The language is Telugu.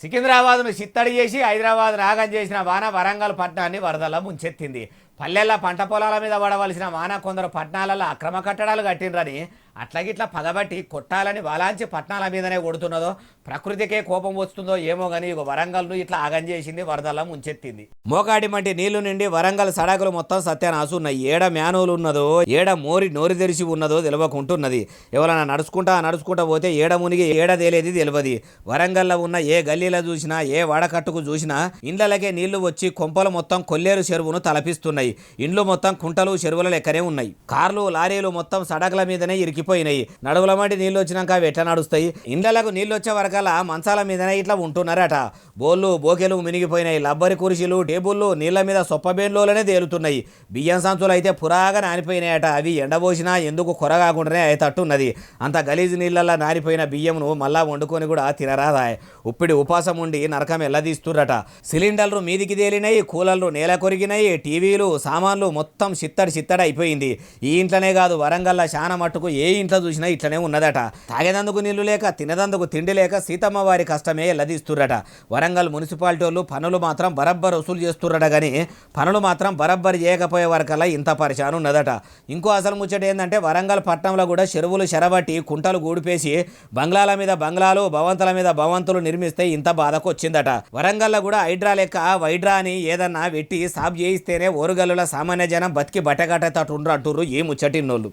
సికింద్రాబాద్ను చిత్తడి చేసి హైదరాబాద్ నాగం చేసిన వాన వరంగల్ పట్టణాన్ని వరదల ముంచెత్తింది. పల్లెల్లో పంట పొలాల మీద పడవలసిన వాన కొందరు పట్టణాలలో అక్రమ కట్టడాలు కట్టిండ్రని అట్లాగిట్లా పగబట్టి కొట్టాలని వాలాంచి పట్టణాల మీదనే కొడుతున్నదో ప్రకృతికే కోపం వస్తుందో ఏమో కానీ ఇక వరంగల్ను ఇట్లా ఆగం చేసింది, వరదల ముంచెత్తింది. మోకాడి మంటి నీళ్లు నిండి వరంగల్ సడకులు మొత్తం సత్యానాసు ఉన్నాయి. ఏడ మ్యానువులు ఉన్నదో ఏడ నోరి తెరిచి ఉన్నదో తెలియకుంటున్నది. ఎవరైనా నడుచుకుంటా పోతే ఏడ మునిగి ఏడ తేలేది తెలియదు. వరంగల్లో ఉన్న ఏ గల్లీలో చూసినా ఏ వాడకట్టుకు చూసినా ఇండ్లకే నీళ్లు వచ్చి కొంపలు మొత్తం కొల్లేరు చెరువును తలపిస్తున్నాయి. ఇండ్లు మొత్తం కుంటలు చెరువుల లెక్కనే ఉన్నాయి. కార్లు లారీలు మొత్తం సడకుల మీదనే ఇరికిపోయినాయి. నడువుల మంటి నీళ్లు వచ్చినాక అవి ఎట్లా నడుస్తాయి? ఇండ్లకు నీళ్లు వచ్చే వరకల్లా మంచాల మీదనే ఇట్లా ఉంటున్నారట. బోళ్ళు బోకెలు మినిగిపోయినాయి. లబ్బరి కుర్చీలు టేబుళ్ళు నీళ్ల మీద సొప్పబేన్లోనే తేలుతున్నాయి. బియ్యం సంచులు అయితే పురాగా నానిపోయినాయట. అవి ఎండబోసినా ఎందుకు కొరగాకుండానే అయ్యేటట్టున్నది. అంత గలీజు నీళ్ళల్లో నానిపోయిన బియ్యంను మళ్ళా వండుకొని కూడా తినరాదా? ఉప్పిడి ఉపాసం ఉండి నరకం ఎల్లదీస్తురట. సిలిండర్లు మీదికి తేలినాయి, కూలర్లు నేల కొరిగినాయి, టీవీలు సామాన్లు మొత్తం చిత్తడి అయిపోయింది. ఈ ఇంట్లోనే కాదు వరంగల్లో శాన మట్టుకు ఏ ఇంట్లో చూసినా ఇట్లనే ఉన్నదట. తాగేదందుకు నీళ్లు లేక తినేదందుకు తిండి లేక సీతమ్మ వారి కష్టమే ఎల్లదీస్తురట. వరంగల్ మున్సిపాలిటీ వాళ్ళు పనులు మాత్రం బరబ్బర్ వసూలు చేస్తురట, కానీ పనులు మాత్రం బరబ్బర్ చేయకపోయే వరకల్లా ఇంత పరిశాను ఉన్నదట. ఇంకో అసలు ముచ్చట ఏంటంటే వరంగల్ పట్టణంలో కూడా చెరువులు చెరబట్టి కుంటలు గూడిపేసి బంగ్లాల మీద బంగ్లాలు భవంతుల మీద భవంతులు నిర్మిస్తే ఇంత బాధకు వచ్చిందట. వరంగల్లో కూడా హైడ్రా లెక్క వైడ్రా అని ఏదన్నా వెట్టి సాబ్ చేయిస్తేనే ఓరుగల్లుల సామాన్య జనం బతికి బట్టగట్టేటట్టు అంటుర్రు ఈ ముచ్చటిన్నోళ్ళు.